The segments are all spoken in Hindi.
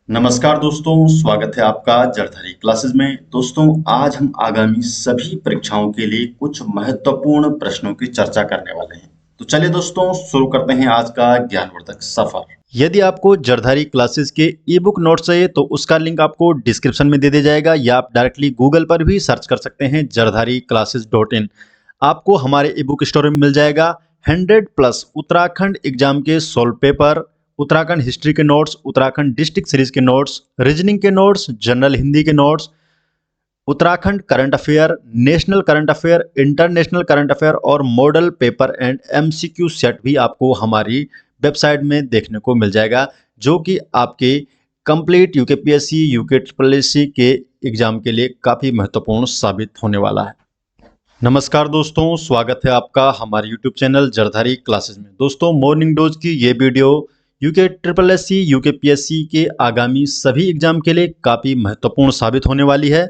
नमस्कार दोस्तों, स्वागत है आपका जरधरी क्लासेस में। दोस्तों, आज हम आगामी सभी परीक्षाओं के लिए कुछ महत्वपूर्ण प्रश्नों की चर्चा करने वाले हैं। तो चलिए दोस्तों, शुरू करते हैं आज का ज्ञानवर्धक सफर। यदि आपको जरधारी क्लासेस के ई बुक नोट्स चाहिए तो उसका लिंक आपको डिस्क्रिप्शन में दे दिया जाएगा, या आप डायरेक्टली गूगल पर भी सर्च कर सकते हैं jardhari-classes.in। आपको हमारे ई बुक स्टोर में मिल जाएगा 100+ उत्तराखंड एग्जाम के सोल्व पेपर, उत्तराखंड हिस्ट्री के नोट्स, उत्तराखंड डिस्ट्रिक्ट सीरीज के नोट्स, रीजनिंग के नोट्स, जनरल हिंदी के notes, Uttarakhand current affair, national current affair, international current affair और model paper and MCQ set भी आपको हमारी वेबसाइट में देखने को मिल जाएगा, जो कि आपके complete UKPSC, UK triple SC के एग्जाम के लिए काफ़ी महत्वपूर्ण साबित होने वाला है। नमस्कार दोस्तों, स्वागत है आपका हमारे यूट्यूब चैनल जरधारी क्लासेस में। दोस्तों, मॉर्निंग डोज की ये video UK triple SC, UK PSC के आगामी सभी एग्जाम के लिए काफ़ी महत्वपूर्ण साबित होने वाली है।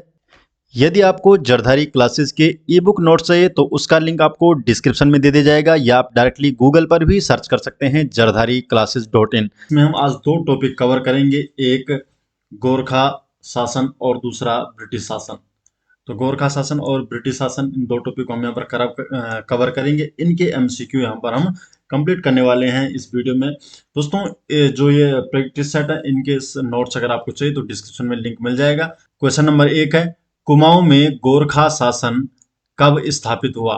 यदि आपको जरधारी क्लासेस के ई बुक नोट्स चाहिए तो उसका लिंक आपको डिस्क्रिप्शन में दे दिया जाएगा, या आप डायरेक्टली गूगल पर भी सर्च कर सकते हैं jardhari-classes.in। इसमें हम आज दो टॉपिक कवर करेंगे, एक गोरखा शासन और दूसरा ब्रिटिश शासन। तो गोरखा शासन और ब्रिटिश शासन, इन दो टॉपिक को हम यहाँ पर कवर करेंगे। इनके एमसीक्यू यहाँ पर हम कंप्लीट करने वाले हैं इस वीडियो में। दोस्तों, जो ये प्रैक्टिस सेट है, इनके नोट्स अगर आपको चाहिए तो डिस्क्रिप्शन में लिंक मिल जाएगा। क्वेश्चन नंबर 1 है, कुमाऊं में गोरखा शासन कब स्थापित हुआ?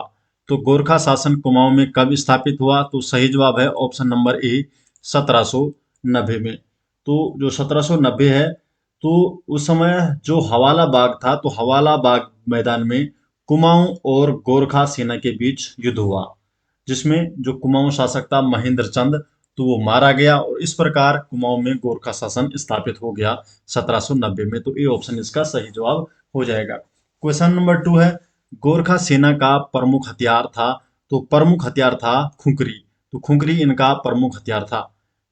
तो गोरखा शासन कुमाऊं में कब स्थापित हुआ? तो सही जवाब है ऑप्शन नंबर ए, 1790 में। तो जो 1790 है, तो उस समय जो हवाला बाग था, तो हवाला बाग मैदान में कुमाऊं और गोरखा सेना के बीच युद्ध हुआ, जिसमें जो कुमाऊं शासक था महेंद्र चंद, तो वो मारा गया और इस प्रकार कुमाऊं में गोरखा शासन स्थापित हो गया 1790 में। तो ये ऑप्शन इसका सही जवाब हो जाएगा। क्वेश्चन नंबर 2 है, गोरखा सेना का प्रमुख हथियार था? तो प्रमुख हथियार था खुंकरी। तो खुंकरी इनका प्रमुख हथियार था।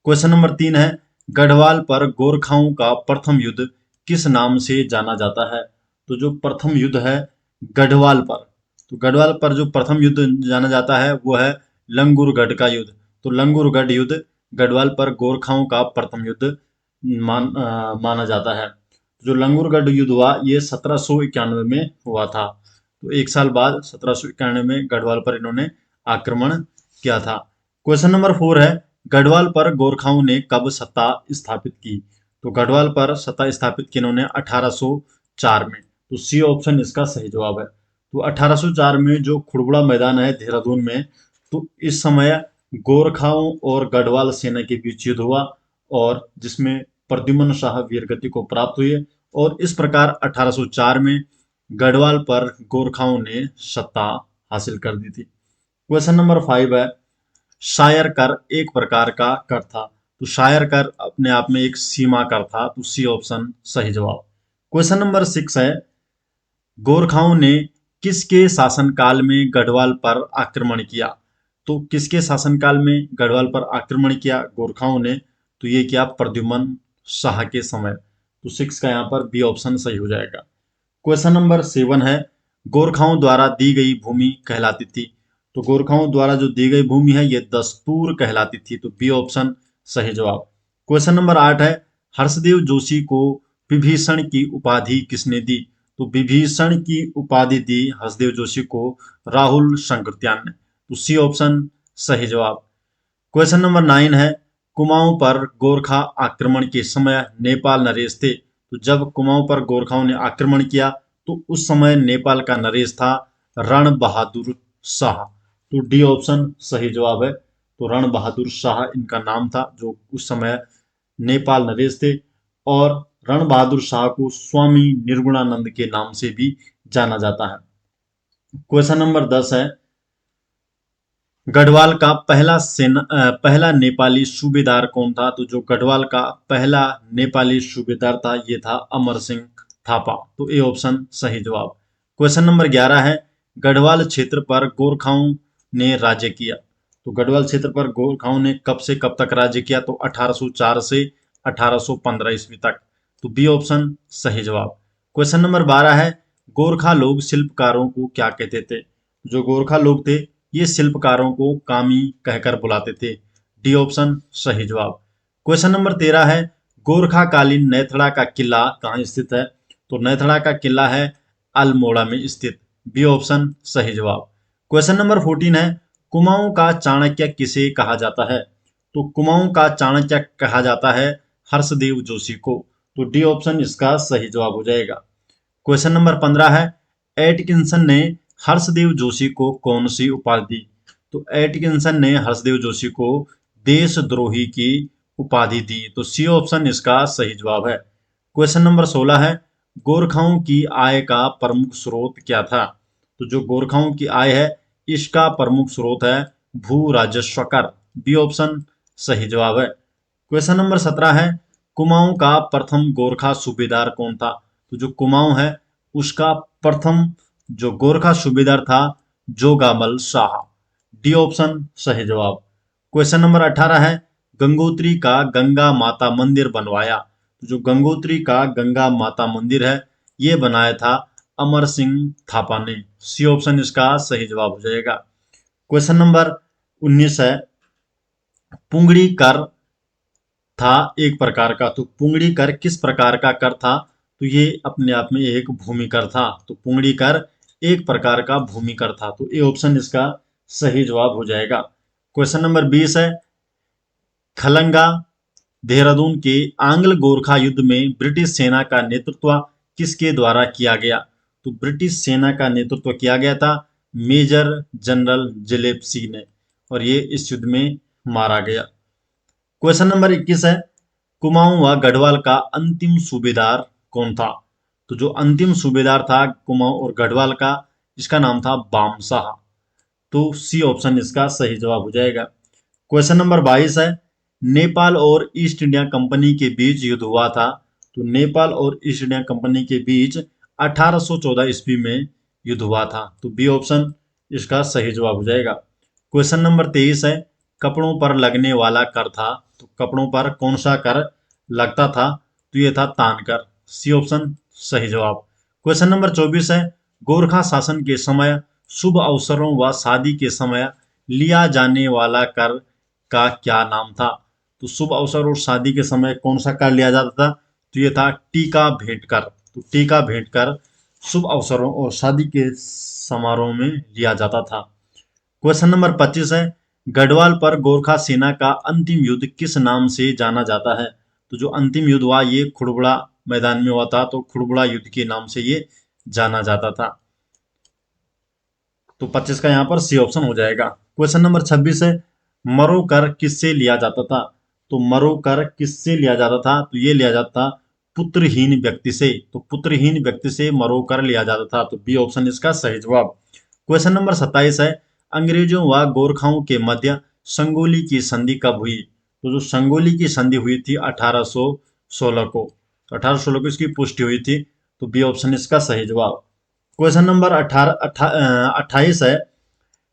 क्वेश्चन नंबर 3 है, गढ़वाल पर गोरखाओं का प्रथम युद्ध किस नाम से जाना जाता है? तो जो प्रथम युद्ध है गढ़वाल पर, तो गढ़वाल पर जो प्रथम युद्ध जाना जाता है वो है लंगूरगढ़ का युद्ध। तो लंगूरगढ़ युद्ध गढ़वाल पर गोरखाओं का प्रथम युद्ध माना जाता है। जो लंगूरगढ़ युद्ध हुआ ये 1791 में हुआ था। तो एक साल बाद 1791 में गढ़वाल पर इन्होंने आक्रमण किया था। क्वेश्चन नंबर 4 है, गढ़वाल पर गोरखाओं ने कब सत्ता स्थापित की? तो गढ़वाल पर सत्ता स्थापित की इन्होंने 1804 में। तो सी ऑप्शन इसका सही जवाब है। तो 1804 में जो खुड़बुड़ा मैदान है देहरादून में, तो इस समय गोरखाओं और गढ़वाल सेना के बीच युद्ध हुआ, और जिसमें प्रद्युम्न शाह वीरगति को प्राप्त हुए, और इस प्रकार 1804 में गढ़वाल पर गोरखाओं ने सत्ता हासिल कर दी थी। क्वेश्चन नंबर 5 है, शायर कर एक प्रकार का कर था? तो शायर कर अपने आप में एक सीमा कर था। तो सी ऑप्शन सही जवाब। क्वेश्चन नंबर 6 है, गोरखाओं ने किसके शासनकाल में गढ़वाल पर आक्रमण किया? तो किसके शासनकाल में गढ़वाल पर आक्रमण किया गोरखाओं ने? तो ये किया प्रद्युम्न शाह के समय। तो 6 का यहाँ पर बी ऑप्शन सही हो जाएगा। क्वेश्चन नंबर 7 है, गोरखाओं द्वारा दी गई भूमि कहलाती थी? तो गोरखाओं द्वारा जो दी गई भूमि है ये दस्तूर कहलाती थी। तो बी ऑप्शन सही जवाब। क्वेश्चन नंबर 8 है, हर्षदेव जोशी को विभीषण की उपाधि किसने दी? तो विभीषण की उपाधि दी हर्षदेव जोशी को राहुल शंकरत्यान ने। तो सी ऑप्शन सही जवाब। क्वेश्चन नंबर 9 है, कुमाऊं पर गोरखा आक्रमण के समय नेपाल नरेश थे? तो जब कुमाऊं पर गोरखाओं ने आक्रमण किया तो उस समय नेपाल का नरेश था रण बहादुर शाह। तो डी ऑप्शन सही जवाब है। तो रण बहादुर शाह इनका नाम था, जो उस समय नेपाल नरेश थे, और रण बहादुर शाह को स्वामी निर्गुणानंद के नाम से भी जाना जाता है। क्वेश्चन नंबर 10 है, गढ़वाल का पहला नेपाली सूबेदार कौन था? तो जो गढ़वाल का पहला नेपाली सूबेदार था ये था अमर सिंह थापा। तो ए ऑप्शन सही जवाब। क्वेश्चन नंबर 11 है, गढ़वाल क्षेत्र पर गोरखाओं ने राज्य किया? तो गढ़वाल क्षेत्र पर गोरखाओं ने कब से कब तक राज्य किया? तो 1804 से 1815 ईस्वी तक। तो बी ऑप्शन सही जवाब। क्वेश्चन नंबर 12 है, गोरखा लोग शिल्पकारों को क्या कहते थे? जो गोरखा लोग थे ये शिल्पकारों को कामी कहकर बुलाते थे। डी ऑप्शन सही जवाब। क्वेश्चन नंबर 13 है, गोरखाकालीन नेथड़ा का किला कहाँ स्थित है? तो नेथड़ा का किला है अल्मोड़ा में स्थित। बी ऑप्शन सही जवाब। क्वेश्चन नंबर 14 है, कुमाऊं का चाणक्य किसे कहा जाता है? तो कुमाऊं का चाणक्य कहा जाता है हर्षदेव जोशी को। तो डी ऑप्शन इसका सही जवाब हो जाएगा। क्वेश्चन नंबर 15 है, एटकिंसन ने हर्षदेव जोशी को कौन सी उपाधि दी? तो एटकिंसन ने हर्षदेव जोशी को देशद्रोही की उपाधि दी। तो सी ऑप्शन इसका सही जवाब है। क्वेश्चन नंबर 16 है, गोरखाओं की आय का प्रमुख स्रोत क्या था? तो जो गोरखाओं की आय है इसका प्रमुख स्रोत है भू राजस्व कर। बी ऑप्शन सही जवाब है। क्वेश्चन नंबर 17 है, कुमाऊं का प्रथम गोरखा सूबेदार कौन था? तो जो कुमाऊं है उसका प्रथम जो गोरखा सूबेदार था जोगामल शाह। डी ऑप्शन सही जवाब। क्वेश्चन नंबर 18 है, गंगोत्री का गंगा माता मंदिर बनवाया? तो जो गंगोत्री का गंगा माता मंदिर है ये बनाया था अमर सिंह थापा ने। सी ऑप्शन इसका सही जवाब हो जाएगा। क्वेश्चन नंबर 19 है, पुंगड़ी कर था एक प्रकार का। तो पुंगड़ी कर किस प्रकार का कर था? तो ये अपने आप में एक भूमि कर था। तो पुंगड़ी कर एक प्रकार का भूमि कर था। तो ए ऑप्शन इसका सही जवाब हो जाएगा। क्वेश्चन नंबर 20 है, खलंगा देहरादून के आंग्ल गोरखा युद्ध में ब्रिटिश सेना का नेतृत्व किसके द्वारा किया गया? तो ब्रिटिश सेना का नेतृत्व किया गया था मेजर जनरल जेलेप्सी ने, और ये इस युद्ध में मारा गया। क्वेश्चन नंबर 21 है, कुमाऊं व गढ़वाल का अंतिम सूबेदार कौन था? तो जो अंतिम सूबेदार था कुमाऊं और गढ़वाल का इसका नाम था बामशाह। तो सी ऑप्शन इसका सही जवाब हो जाएगा। क्वेश्चन नंबर 22 है, नेपाल और ईस्ट इंडिया कंपनी के बीच युद्ध हुआ था। तो नेपाल और ईस्ट इंडिया कंपनी के बीच 1814 ईस्वी में युद्ध हुआ था। तो बी ऑप्शन इसका सही जवाब हो जाएगा। क्वेश्चन नंबर 23 है, कपड़ों पर लगने वाला कर था। तो कपड़ों पर कौन सा कर लगता था? तो ये था तान कर। सी ऑप्शन सही जवाब। क्वेश्चन नंबर 24 है, गोरखा शासन के समय शुभ अवसरों व शादी के समय लिया जाने वाला कर का क्या नाम था? तो शुभ अवसर और शादी के समय कौन सा कर लिया जाता था? तो ये था टीका भेंट कर। तो टीका भेंट कर शुभ अवसरों और शादी के समारोह में लिया जाता था। क्वेश्चन नंबर 25 है, गढ़वाल पर गोरखा सेना का अंतिम युद्ध किस नाम से जाना जाता है? तो जो अंतिम युद्ध हुआ ये खुड़बुड़ा मैदान में हुआ था। तो खुड़बुड़ा युद्ध के नाम से ये जाना जाता था। तो 25 का यहाँ पर सी ऑप्शन हो जाएगा। क्वेश्चन नंबर 26 है, मरो कर किससे लिया जाता था? तो मरो कर किससे लिया जाता था? तो ये लिया जाता था पुत्रहीन व्यक्ति से। तो पुत्रहीन व्यक्ति से मरो कर लिया जाता था। तो बी ऑप्शन इसका सही जवाब। क्वेश्चन नंबर 27 है, अंग्रेजों व गोरखाओं के मध्य संगोली की संधि कब हुई? तो जो संगोली की संधि हुई थी 1816 को। तो 1816 को इसकी पुष्टि हुई थी। तो बी ऑप्शन इसका सही जवाब। क्वेश्चन नंबर 28 है,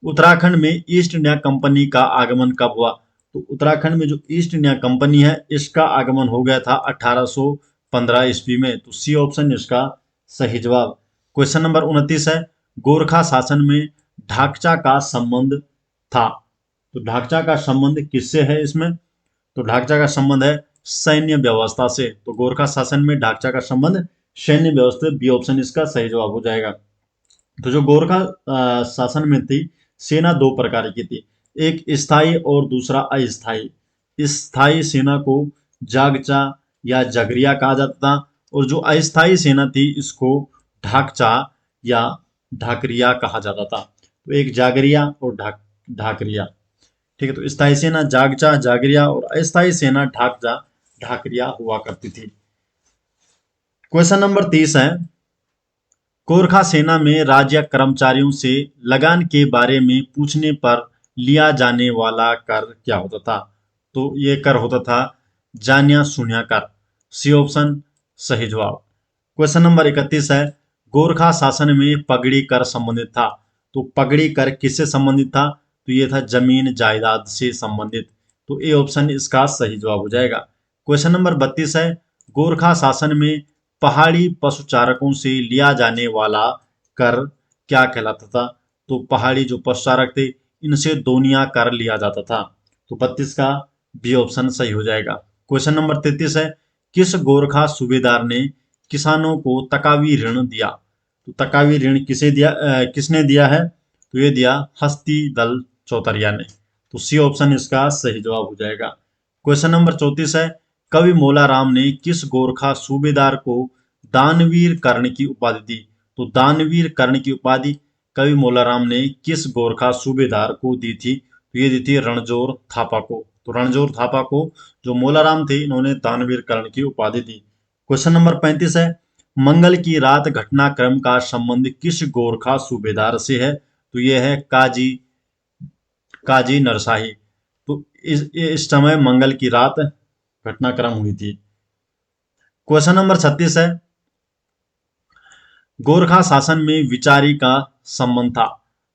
उत्तराखंड में ईस्ट इंडिया कंपनी का आगमन कब हुआ? तो उत्तराखंड में जो ईस्ट इंडिया कंपनी है इसका आगमन हो गया था 1815 ईस्वी में। तो सी ऑप्शन इसका सही जवाब। क्वेश्चन नंबर 29 है, गोरखा शासन में ढाकचा का संबंध था। तो ढाकचा का संबंध किससे है इसमें? तो ढाकचा का संबंध है सैन्य व्यवस्था से। तो गोरखा शासन में ढाकचा का संबंध सैन्य व्यवस्था। बी ऑप्शन इसका सही जवाब हो जाएगा। तो जो गोरखा शासन में थी सेना दो प्रकार की थी, एक स्थायी और दूसरा अस्थायी। स्थायी सेना को जागचा या जगरिया कहा जाता था, और जो अस्थायी सेना थी इसको ढाकचा या ढाकरिया कहा जाता था। तो एक जागरिया और ढाकरिया। ठीक है, तो स्थायी सेना जागचा जागरिया और अस्थायी सेना ढाकचा ढाकरिया हुआ करती थी। क्वेश्चन नंबर 30 है, गोरखा सेना में राज्य कर्मचारियों से लगान के बारे में पूछने पर लिया जाने वाला कर क्या होता था? तो ये कर होता था जान्या शून्य कर। सी ऑप्शन सही जवाब। क्वेश्चन नंबर 31 है, गोरखा शासन में पगड़ी कर संबंधित था। तो पगड़ी कर किससे संबंधित था? तो ये था जमीन जायदाद से संबंधित। तो ए ऑप्शन इसका सही जवाब हो जाएगा। क्वेश्चन नंबर 32 है, गोरखा शासन में पहाड़ी पशुचारकों से लिया जाने वाला कर क्या कहलाता था? तो पहाड़ी जो पशुचारक थे इनसे दोनिया कर लिया जाता था। तो 32 का बी ऑप्शन सही हो जाएगा। क्वेश्चन नंबर 33 है, किस गोरखा सूबेदार ने किसानों को तकावी ऋण दिया? तो तकावी ऋण किसने दिया है? तो ये दिया हस्ती दल चौतरिया ने। तो सी ऑप्शन इसका सही जवाब हो जाएगा। क्वेश्चन नंबर 34 है, कवि मोलाराम ने किस गोरखा सूबेदार को दानवीर कर्ण की उपाधि दी? तो दानवीर कर्ण की उपाधि कवि मोलाराम ने किस गोरखा सूबेदार को दी थी? तो ये दी थी रणजोर थापा को। तो रणजोर थापा को जो मोलाराम थे, इन्होंने दानवीर कर्ण की उपाधि दी। क्वेश्चन नंबर 35 है, मंगल की रात घटनाक्रम का संबंध किस गोरखा सूबेदार से है? तो ये है काजी काजी नरशाही। तो इस समय मंगल की रात घटनाक्रम हुई थी। क्वेश्चन नंबर 36 है, गोरखा शासन में विचारी का संबंध था।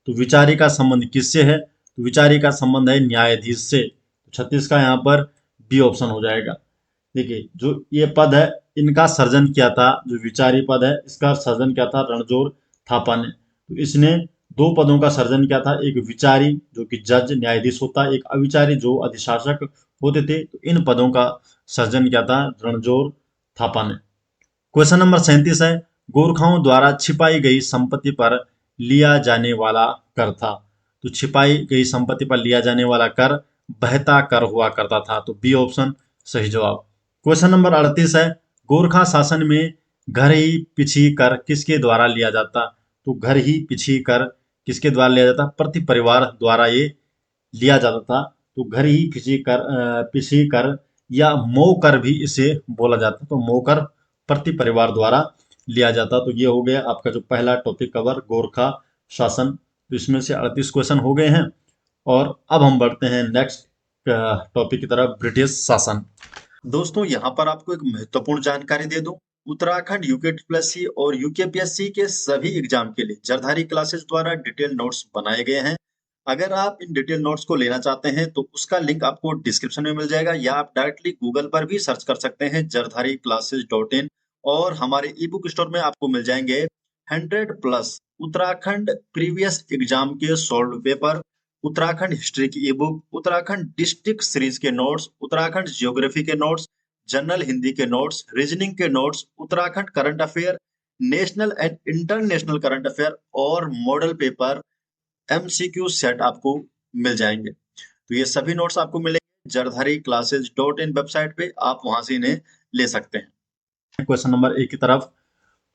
तो विचारी का संबंध किससे है? तो विचारी का संबंध है न्यायाधीश से। 36 का यहाँ पर बी ऑप्शन हो जाएगा। देखिए, जो ये पद है, इनका सर्जन किया था, जो विचारी पद है, इसका सर्जन किया था रणजोर थापा ने। तो इसने दो पदों का सर्जन किया था, एक विचारी जो कि जज न्यायाधीश होता है, एक अविचारी जो अधिशासक होते थे। तो इन पदों का सर्जन किया था रणजोर थापा ने। क्वेश्चन नंबर 37 है, गोरखाओं द्वारा छिपाई गई संपत्ति पर लिया जाने वाला कर था। तो छिपाई गई संपत्ति पर लिया जाने वाला कर बहता कर हुआ करता था। तो बी ऑप्शन सही जवाब। क्वेश्चन नंबर 38 है, गोरखा शासन में घर ही पिछी कर किसके द्वारा लिया जाता? तो घर ही पिछी कर किसके द्वारा लिया जाता? प्रति परिवार द्वारा ये लिया जाता था। तो घर ही पिछी कर या मोकर भी इसे बोला जाता। तो मोकर प्रति परिवार द्वारा लिया जाता। तो ये हो गया आपका जो पहला टॉपिक कवर, गोरखा शासन। तो इसमें से 38 क्वेश्चन हो गए हैं। और अब हम बढ़ते हैं नेक्स्ट टॉपिक की तरफ, ब्रिटिश शासन। दोस्तों यहाँ पर आपको एक महत्वपूर्ण जानकारी दे दूं। उत्तराखंड यूकेटीपीएससी और यूकेपीएससी के सभी एग्जाम के लिए जरधारी क्लासेस द्वारा डिटेल नोट्स बनाए गए हैं। अगर आप इन डिटेल नोट्स को लेना चाहते हैं तो उसका लिंक आपको डिस्क्रिप्शन में मिल जाएगा, या आप डायरेक्टली गूगल पर भी सर्च कर सकते हैं jardhariclasses.in, और हमारे ई बुक स्टोर में आपको मिल जाएंगे 100+ उत्तराखंड प्रीवियस एग्जाम के सॉल्व पेपर, उत्तराखंड हिस्ट्री की ई बुक, उत्तराखंड डिस्ट्रिक्ट सीरीज के नोट्स, उत्तराखंड ज्योग्राफी के नोट्स, जनरल हिंदी के नोट्स, रीजनिंग के notes, Uttarakhand current affair, national and international current affair और मॉडल पेपर एमसीक्यू सेट आपको मिल जाएंगे। तो ये सभी नोट्स आपको मिलेंगे jardhariclasses.in वेबसाइट पे, आप वहां से इन्हें ले सकते हैं। क्वेश्चन नंबर 1 की तरफ,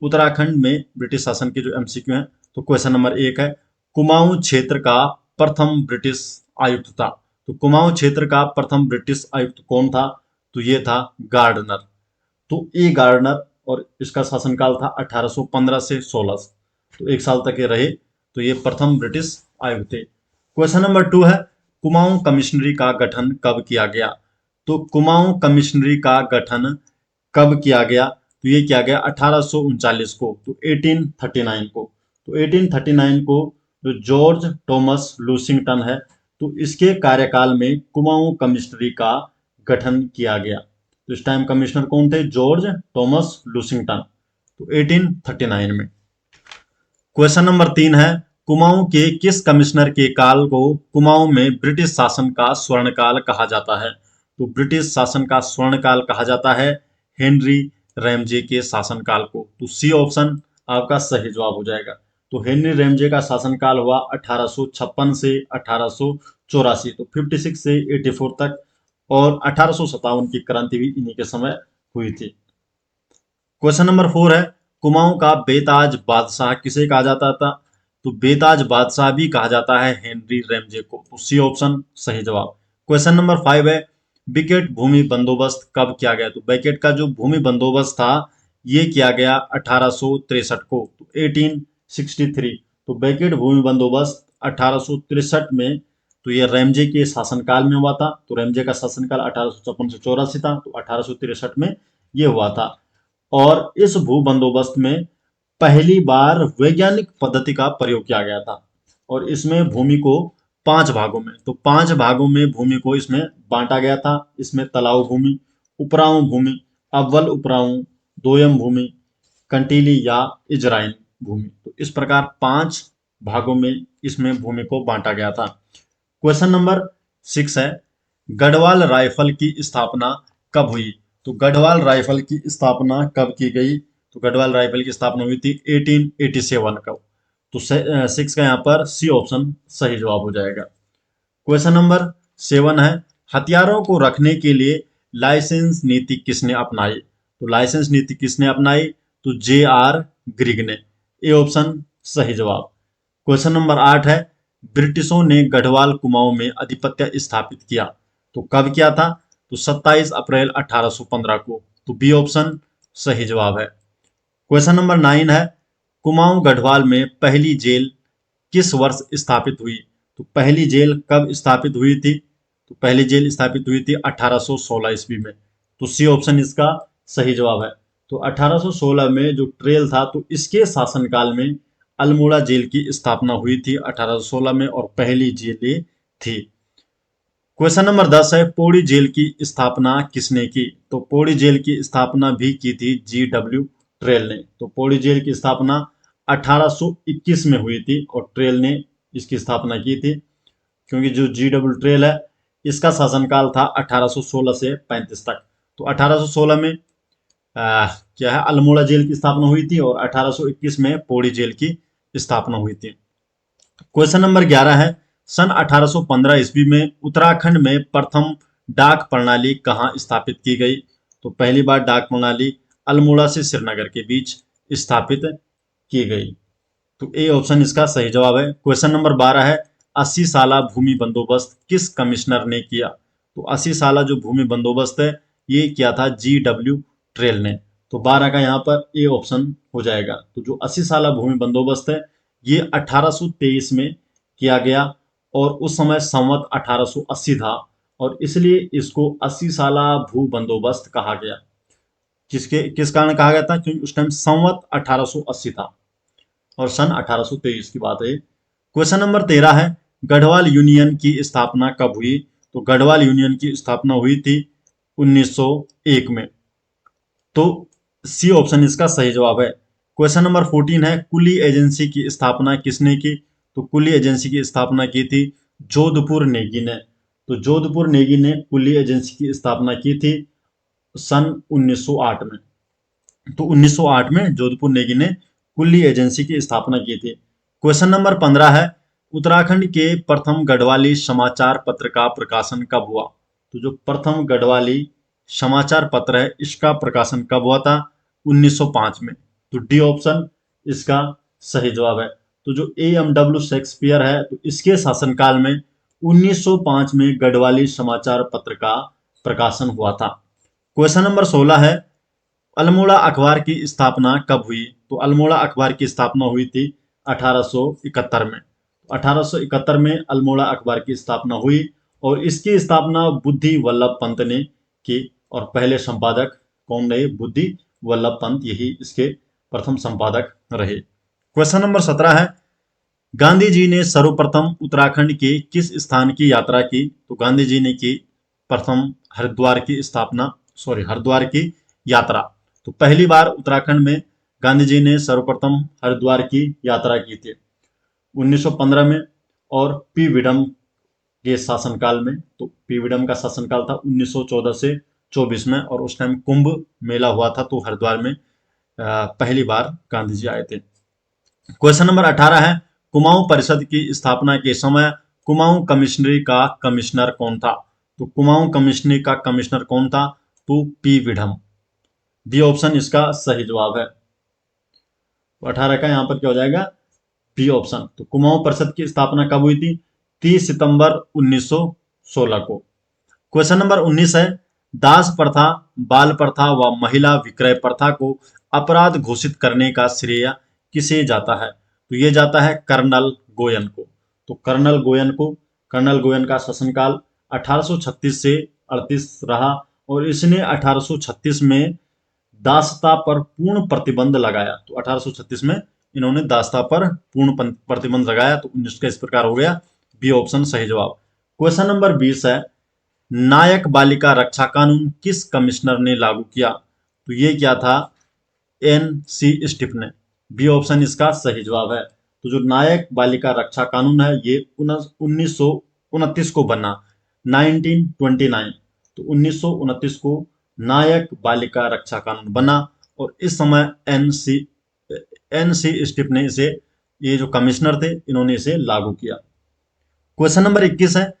उत्तराखंड में ब्रिटिश शासन के जो एमसीक्यू हैं। तो क्वेश्चन नंबर 1 है, कुमाऊं क्षेत्र का प्रथम ब्रिटिश आयुक्त था। तो कुमाऊं क्षेत्र का प्रथम ब्रिटिश आयुक्त कौन था? तो ये था गार्डनर। तो ए गार्डनर, और इसका शासनकाल था 1815 से 16। तो 1 साल तक ये रहे। तो ये प्रथम ब्रिटिश आयुक्त थे। क्वेश्चन नंबर 2 है, कुमाऊं कमिश्नरी का गठन कब किया गया? तो कुमाऊं कमिश्नरी का गठन कब किया गया? तो ये किया गया 1839 को। तो 1839 को। तो 1839 को जो जॉर्ज टॉमस लूसिंगटन है, तो इसके कार्यकाल में कुमाऊं कमिश्नरी का गठन किया गया। तो इस टाइम कमिश्नर कौन थे? George Thomas Lushington. तो 1839 में। क्वेश्चन नंबर 3 है, कुमाऊं के किस कमिश्नर के काल को कुमाऊं में ब्रिटिश शासन का स्वर्णकाल कहा जाता है? तो ब्रिटिश शासन का स्वर्णकाल कहा जाता है हेनरी रैमजे के शासनकाल को। तो सी ऑप्शन आपका सही जवाब हो जाएगा। तो हेनरी रैमजे का शासनकाल हुआ 1856 से 1884, तो 56 से 84 तक। और 1857 की क्रांति भी इन्हीं के समय हुई थी। क्वेश्चन नंबर 4 है, कुमाऊं का बेताज बादशाह किसे कहा जाता था? तो बेताज बादशाह भी कहा जाता है हेनरी रैमजे को। तो सी ऑप्शन सही जवाब। क्वेश्चन नंबर 5 है, बिकेट भूमि बंदोबस्त कब किया गया? तो बिकेट का जो भूमि बंदोबस्त था, ये किया गया 1863 को। तो 1863। तो बिकेट भूमि बंदोबस्त 1863 में, तो ये रैमजे के शासनकाल में हुआ था। तो रैमजे का शासनकाल 1856 से 84 था। तो 1863 में ये हुआ था। और इस भू बंदोबस्त में पहली बार वैज्ञानिक पद्धति का प्रयोग किया गया था। और इसमें भूमि को 5 भागों में, तो 5 भागों में भूमि को इसमें बांटा गया था। इसमें तलाव भूमि, उपराऊ भूमि, अव्वल उपराऊ, दोयम भूमि, कंटीली या इजराइन भूमि। तो इस प्रकार 5 भागों में इसमें भूमि को बांटा गया था। क्वेश्चन नंबर 6 है, गढ़वाल राइफल की स्थापना कब हुई? तो गढ़वाल राइफल की स्थापना कब की गई? तो गढ़वाल राइफल की स्थापना हुई थी 1887 को। तो 6 का यहाँ पर सी ऑप्शन सही जवाब हो जाएगा। क्वेश्चन नंबर 7 है, हथियारों को रखने के लिए लाइसेंस नीति किसने अपनाई? तो लाइसेंस नीति किसने अपनाई? तो जे.आर. ग्रिग ने। ए ऑप्शन सही जवाब। क्वेश्चन नंबर 8 है, ब्रिटिशों ने गढ़वाल कुमाऊं में आधिपत्य स्थापित किया। तो कब किया था? तो 27 अप्रैल 1815 को। तो बी ऑप्शन सही जवाब है। क्वेश्चन नंबर 9 है, कुमाऊं गढ़वाल में पहली जेल किस वर्ष स्थापित हुई? तो पहली जेल कब स्थापित हुई थी? तो पहली जेल स्थापित हुई थी 1816 ईस्वी में। तो सी ऑप्शन इसका सही जवाब है। तो 1816 में जो ट्रेल था, तो इसके शासनकाल में अल्मोड़ा जेल की स्थापना हुई थी 1816 में, और पहली जेल ये थी। क्वेश्चन नंबर 10 है, पौड़ी जेल की स्थापना किसने की? तो पौड़ी जेल की स्थापना भी की थी जी.डब्ल्यू. ट्रेल ने। तो पौड़ी जेल की स्थापना 1821 में हुई थी और ट्रेल ने इसकी स्थापना की थी, क्योंकि जो जी.डब्ल्यू. ट्रेल है, इसका शासनकाल था 1816 से 35 तक। तो 1816 में क्या है, अल्मोड़ा जेल की स्थापना हुई थी और 1821 में पौड़ी जेल की स्थापना हुई थी। क्वेश्चन नंबर 11 है, सन 1815 ईस्वी में उत्तराखंड में प्रथम डाक प्रणाली कहाँ स्थापित की गई? तो पहली बार डाक प्रणाली अल्मोड़ा से श्रीनगर के बीच स्थापित की गई। तो ए ऑप्शन इसका सही जवाब है। क्वेश्चन नंबर 12 है, 80 साला भूमि बंदोबस्त किस कमिश्नर ने किया? तो 80 साला जो भूमि बंदोबस्त है, ये किया था जी.डब्ल्यू. ट्रेल ने। तो 12 का यहाँ पर ए ऑप्शन हो जाएगा। तो जो 80 साला भूमि बंदोबस्त है, ये 1823 में किया गया और उस समय संवत 1880 था, और इसलिए इसको 80 साला भू बंदोबस्त कहा गया। किस कारण कहा गया था? क्योंकि उस टाइम संवत 1880 था और सन 1823 की बात है। क्वेश्चन नंबर 13 है, गढ़वाल यूनियन की स्थापना कब हुई? तो गढ़वाल यूनियन की स्थापना हुई थी 1901 में। तो सी ऑप्शन इसका सही जवाब है। क्वेश्चन नंबर 14 है, कुली एजेंसी की स्थापना किसने की? तो कुली एजेंसी की स्थापना की थी जोधपुर नेगी ने। तो जोधपुर नेगी ने कुली एजेंसी की स्थापना की थी सन 1908 में। तो 1908 में जोधपुर नेगी ने कुली एजेंसी की स्थापना की थी। क्वेश्चन नंबर 15 है, उत्तराखंड के प्रथम गढ़वाली समाचार पत्र का प्रकाशन कब हुआ? तो जो प्रथम गढ़वाली समाचार पत्र है, इसका प्रकाशन कब हुआ था? 1905 में। तो डी ऑप्शन इसका सही जवाब है। तो जो ए.एम.डब्ल्यू. शेक्सपियर है, तो इसके शासनकाल में 1905 में गढ़वाली समाचार पत्र का प्रकाशन हुआ था। क्वेश्चन नंबर 16 है, अल्मोड़ा अखबार की स्थापना कब हुई? तो अल्मोड़ा अखबार की स्थापना हुई थी 1871 में। 1871 में अल्मोड़ा अखबार की स्थापना हुई और इसकी स्थापना बुद्धि वल्लभ पंत ने की, और पहले संपादक कौन रहे? बुद्धि वल्लभ पंत, यही इसके प्रथम संपादक रहे। क्वेश्चन नंबर 17 है, गांधी जी ने सर्वप्रथम उत्तराखंड के किस स्थान की यात्रा की? तो गांधी जी ने की प्रथम हरिद्वार की स्थापना, हरिद्वार की यात्रा। तो पहली बार उत्तराखंड में गांधी जी ने सर्वप्रथम हरिद्वार की यात्रा की थी 1915 में, और पी विडम के शासनकाल में। तो पी विडम का शासनकाल था 1914 से 24 में, और उस टाइम कुंभ मेला हुआ था, तो हरिद्वार में पहली बार गांधी जी आए थे। क्वेश्चन नंबर 18 है, कुमाऊं परिषद की स्थापना के समय कुमाऊं कमिश्नरी का कमिश्नर कौन था? तो कुमाऊं कमिश्नरी का कमिश्नर कौन था? तो पी विडम। बी ऑप्शन इसका सही जवाब है। तो 18 का यहाँ पर क्या हो जाएगा? B option. तो कुमाऊं परिषद की स्थापना कब हुई थी? 30 सितंबर 1916 को। क्वेश्चन नंबर 19 है, दास प्रथा, बाल प्रथा व महिला विक्रय प्रथा को अपराध घोषित करने का श्रेय किसे जाता है? तो ये जाता है कर्नल गोयन को। तो कर्नल गोयन का शासनकाल 1836 से 38 रहा, और इसने 1836 में दासता पर पूर्ण प्रतिबंध लगाया। तो 1836 में इन्होंने दासता पर पूर्ण प्रतिबंध लगाया। तो 19 का इस प्रकार हो गया बी ऑप्शन सही जवाब। क्वेश्चन नंबर 20 है, नायक बालिका रक्षा कानून किस कमिश्नर ने लागू किया? तो ये क्या था? एन.सी. स्टिफ ने। बी ऑप्शन इसका सही जवाब है। तो जो नायक बालिका रक्षा कानून है, ये 1929 को बना, 1929। तो 1929 को नायक बालिका रक्षा कानून बना और इस समय एनसी स्टिप ने इसे, ये जो कमिश्नर थे इन्होंने इसे लागू किया। क्वेश्चन नंबर 21 है,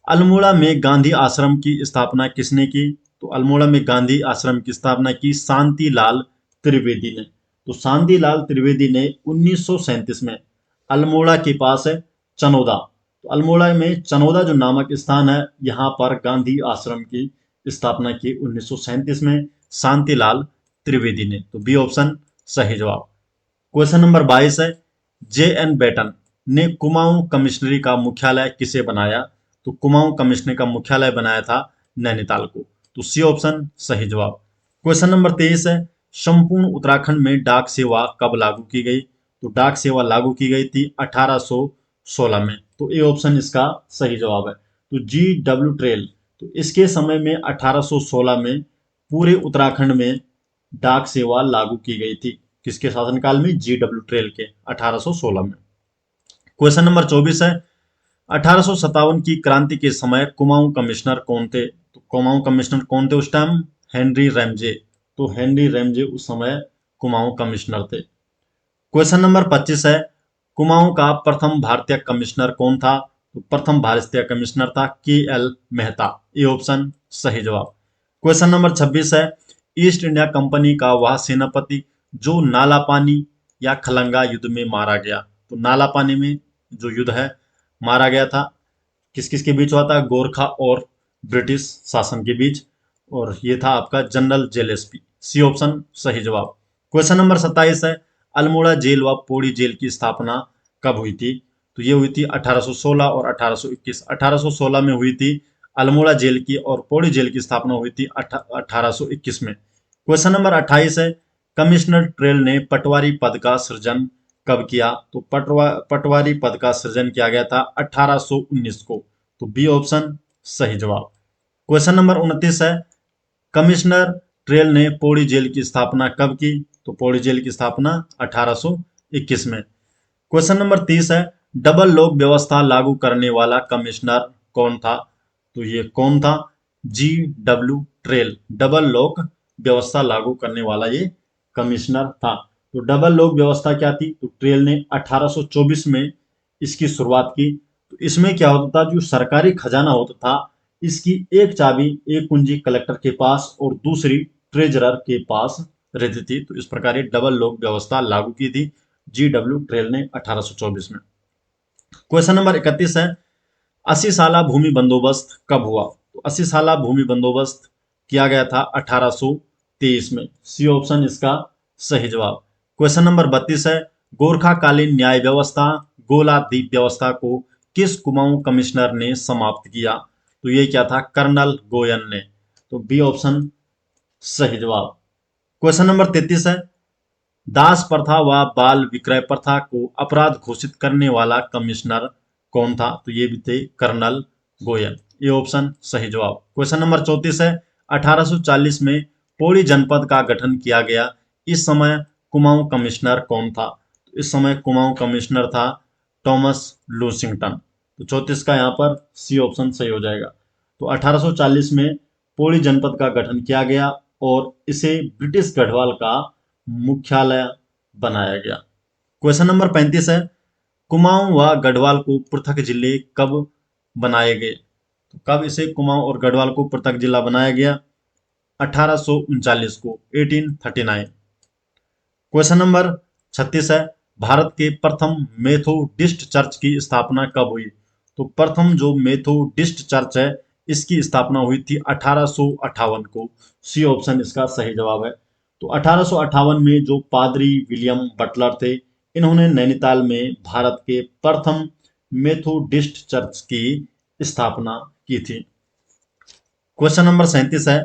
अल्मोड़ा में गांधी आश्रम की स्थापना किसने की? तो अल्मोड़ा में गांधी आश्रम की स्थापना की शांतिलाल त्रिवेदी ने। तो शांतिलाल त्रिवेदी ने 1937 में अल्मोड़ा के पास है चनोदा, तो अल्मोड़ा में चनोदा जो नामक स्थान है यहाँ पर गांधी आश्रम की स्थापना की 1937 में शांतिलाल त्रिवेदी ने। तो बी ऑप्शन सही जवाब। क्वेश्चन नंबर 22 है, जे एन बेटन ने कुमाऊं कमिश्नरी का मुख्यालय किसे बनाया? तो कुमाऊं कमिश्नरी का मुख्यालय बनाया था नैनीताल को। तो सी ऑप्शन सही जवाब। क्वेश्चन नंबर 23 है, संपूर्ण उत्तराखंड में डाक सेवा कब लागू की गई? तो डाक सेवा लागू की गई थी 1816 में। तो ए ऑप्शन इसका सही जवाब है। तो जी डब्ल्यू ट्रेल, तो इसके समय में 1816 में पूरे उत्तराखंड में डाक सेवा लागू की गई थी। किसके शासनकाल में? जी डब्ल्यू ट्रेल के 1816 में। क्वेश्चन नंबर 24 है, 1857 की क्रांति के समय कुमाऊं कमिश्नर कौन थे? तो कुमाऊं कमिश्नर कौन थे उस टाइम? Henry Ramsay. तो हेनरी रैमजे उस समय कुमाऊं कमिश्नर थे। क्वेश्चन नंबर 25 है, कुमाऊं का प्रथम भारतीय कमिश्नर कौन था? तो प्रथम भारतीय कमिश्नर था के एल मेहता। ये ऑप्शन सही जवाब। क्वेश्चन नंबर 26 है, ईस्ट इंडिया कंपनी का वह सेनापति जो नालापानी या खलंगा युद्ध में मारा गया। तो नालापानी में जो युद्ध है मारा गया था, किस किस के बीच हुआ था? गोरखा और ब्रिटिश शासन के बीच, और ये था आपका जनरल जेलेस्पी। सी ऑप्शन सही जवाब। क्वेश्चन नंबर 27 है, अल्मोड़ा जेल व पौड़ी जेल की स्थापना कब हुई थी? तो ये हुई थी 1816 और 1821। 1816 में हुई थी अल्मोड़ा जेल की, और पौड़ी जेल की स्थापना हुई थी 1821 में। क्वेश्चन नंबर 28 है, कमिश्नर ट्रेल ने पटवारी पद का सृजन कब किया? तो पटवारी पद का सृजन किया गया था 1819 को। तो बी ऑप्शन सही जवाब। क्वेश्चन नंबर 29 है, कमिश्नर ट्रेल ने पौड़ी जेल की स्थापना कब की? तो पौड़ी जेल की स्थापना 1821 में। क्वेश्चन नंबर 30 है, डबल लॉक व्यवस्था लागू करने वाला कमिश्नर कौन था? तो ये कौन था? जी डब्ल्यू ट्रेल डबल लॉक व्यवस्था लागू करने वाला ये कमिश्नर था। तो डबल लॉक व्यवस्था क्या थी? तो ट्रेल ने 1824 में इसकी शुरुआत की। तो इसमें क्या होता था, जो सरकारी खजाना होता था इसकी एक चाबी, एक कुंजी कलेक्टर के पास और दूसरी ट्रेजरर के पास रहती थी। तो इस प्रकार ये डबल लॉक व्यवस्था लागू की थी जी डब्ल्यू ट्रेल ने 1824 में। क्वेश्चन नंबर 31 है, 80 साला भूमि बंदोबस्त कब हुआ? तो 80 साला भूमि बंदोबस्त किया गया था 1823 में। सी ऑप्शन इसका सही जवाब। क्वेश्चन नंबर 32 है, गोरखाकालीन न्याय व्यवस्था गोलादीप व्यवस्था को किस कुमाऊं कमिश्नर ने समाप्त किया? तो ये क्या था? कर्नल गोयन ने। तो बी ऑप्शन सही जवाब। क्वेश्चन नंबर 33 है, दास प्रथा व बाल विक्रय प्रथा को अपराध घोषित करने वाला कमिश्नर कौन था? तो ये भी थे कर्नल गोयल। ये ऑप्शन सही जवाब। क्वेश्चन नंबर 34 है, 1840 में पौड़ी जनपद का गठन किया गया, इस समय कुमाऊं कमिश्नर कौन था? तो इस समय कुमाऊं कमिश्नर था थॉमस लूसिंगटन। तो 34 का यहाँ पर सी ऑप्शन सही हो जाएगा। तो 1840 में पौड़ी जनपद का गठन किया गया और इसे ब्रिटिश गढ़वाल का मुख्यालय बनाया गया। क्वेश्चन नंबर 35 है, कुमाऊं व गढ़वाल को पृथक जिले कब बनाए गए? तो कब इसे कुमाऊं और गढ़वाल को पृथक जिला बनाया गया? 1839 को, 1839। क्वेश्चन नंबर 36 है, भारत के प्रथम मेथोडिस्ट चर्च की स्थापना कब हुई? तो प्रथम जो मेथोडिस्ट चर्च है इसकी स्थापना हुई थी 1858 को। सी ऑप्शन इसका सही जवाब है। तो 1858 में जो पादरी विलियम बटलर थे इन्होंने नैनीताल में भारत के प्रथम मेथोडिस्ट चर्च की स्थापना की थी। क्वेश्चन नंबर 37 है,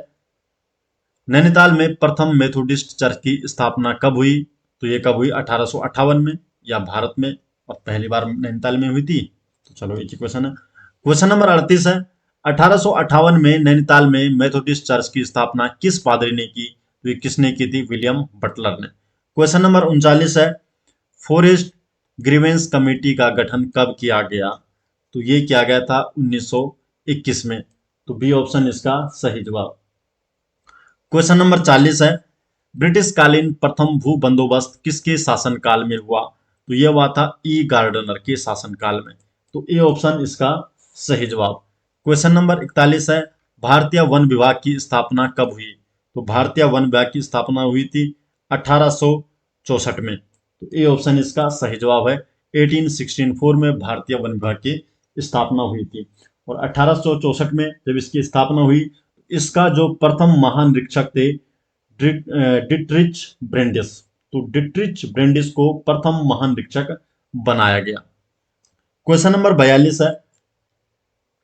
नैनीताल में प्रथम मेथोडिस्ट चर्च की स्थापना कब हुई? तो ये कब हुई? 1858 में, या भारत में और पहली बार नैनीताल में हुई थी। तो चलो एक ही क्वेश्चन है। क्वेश्चन नंबर 38 है, 1858 में नैनीताल में मेथोडिस्ट चर्च की स्थापना किस पादरी ने की? तो ये किसने की थी? विलियम बटलर ने। क्वेश्चन नंबर 39 है, फॉरेस्ट ग्रीवेंस कमेटी का गठन कब किया गया? तो ये किया गया था 1921 में। तो बी ऑप्शन इसका सही जवाब। क्वेश्चन नंबर 40 है, ब्रिटिश कालीन प्रथम भू बंदोबस्त किसके शासनकाल में हुआ? तो यह हुआ था ई गार्डनर के शासनकाल में। तो ए ऑप्शन इसका सही जवाब। क्वेश्चन नंबर 41 है, भारतीय वन विभाग की स्थापना कब हुई? तो भारतीय वन विभाग की स्थापना हुई थी 1864 में। तो ए ऑप्शन इसका सही जवाब है। 1864 में भारतीय वन विभाग की स्थापना हुई थी। और 1864 में जब इसकी स्थापना हुई, इसका जो प्रथम महानिरीक्षक थे डिट्रिच ब्रेंडिस, तो डिट्रिच ब्रेंडिस को प्रथम महानिरीक्षक बनाया गया। क्वेश्चन नंबर 42 है,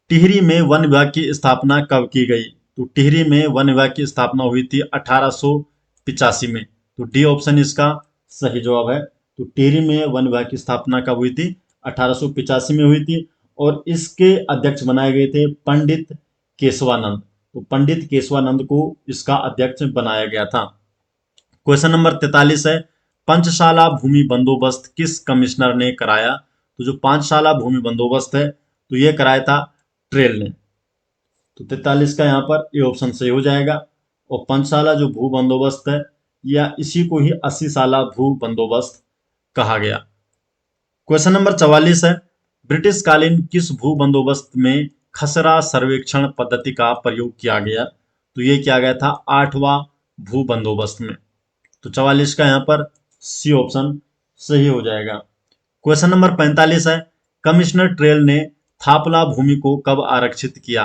टिहरी में वन विभाग की स्थापना कब की गई? तो टिहरी में वन विभाग की स्थापना हुई थी 1885 में। तो डी ऑप्शन इसका सही जवाब है। तो टिहरी में वन विभाग की स्थापना कब हुई थी? 1885 में हुई थी। और इसके अध्यक्ष बनाए गए थे पंडित केशवानंद। तो पंडित केशवानंद को इसका अध्यक्ष बनाया गया था। क्वेश्चन नंबर 43 है, पंचशाला भूमि बंदोबस्त किस कमिश्नर ने कराया? तो जो पांचशाला भूमि बंदोबस्त है, तो ये कराया था ट्रेल ने। तो 43 का यहाँ पर ए ऑप्शन सही हो जाएगा। और पंचशाला जो भू बंदोबस्त है, या इसी को ही 80 साला भू बंदोबस्त कहा गया। क्वेश्चन नंबर 44 है, ब्रिटिश कालीन किस भू बंदोबस्त में खसरा सर्वेक्षण पद्धति का प्रयोग किया गया? तो ये किया गया था 8वां भू बंदोबस्त में। तो 44 का यहाँ पर सी ऑप्शन सही हो जाएगा। क्वेश्चन नंबर 45 है, कमिश्नर ट्रेल ने थापला भूमि को कब आरक्षित किया?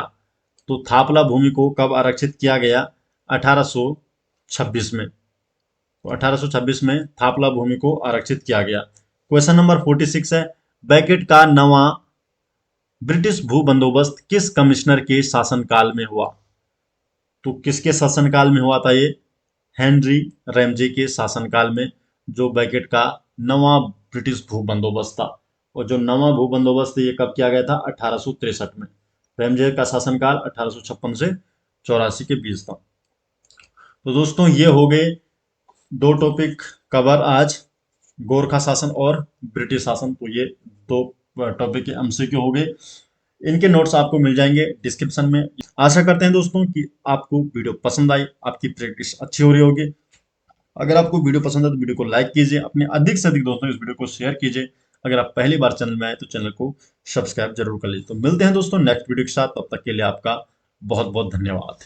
तो थापला भूमि को कब आरक्षित किया गया? 1826 में। तो 1826 में थापला भूमि को आरक्षित किया गया। क्वेश्चन नंबर 46 है, बैकेट का नवा ब्रिटिश भू बंदोबस्त किस कमिश्नर के शासनकाल में हुआ? तो किसके शासनकाल में हुआ था ये? हेनरी रैमजे के शासनकाल में जो बैकेट का नवा ब्रिटिश भू बंदोबस्त था। और जो नवा भू बंदोबस्त ये कब किया गया था? 1863 में। रैमजे का शासनकाल 1856 से 84 के बीच था। तो दोस्तों ये हो गए दो टॉपिक कवर आज, गोरखा शासन और ब्रिटिश शासन। तो ये दो टॉपिक के एमसीक्यू हो गए। इनके नोट्स आपको मिल जाएंगे डिस्क्रिप्शन में। आशा करते हैं दोस्तों कि आपको वीडियो पसंद आई, आपकी प्रैक्टिस अच्छी हो रही होगी। अगर आपको वीडियो पसंद है तो वीडियो को लाइक कीजिए, अपने अधिक से अधिक दोस्तों इस वीडियो को शेयर कीजिए। अगर आप पहली बार चैनल में आए तो चैनल को सब्सक्राइब जरूर कर लीजिए। तो मिलते हैं दोस्तों नेक्स्ट वीडियो के साथ, तब तक के लिए आपका बहुत बहुत धन्यवाद।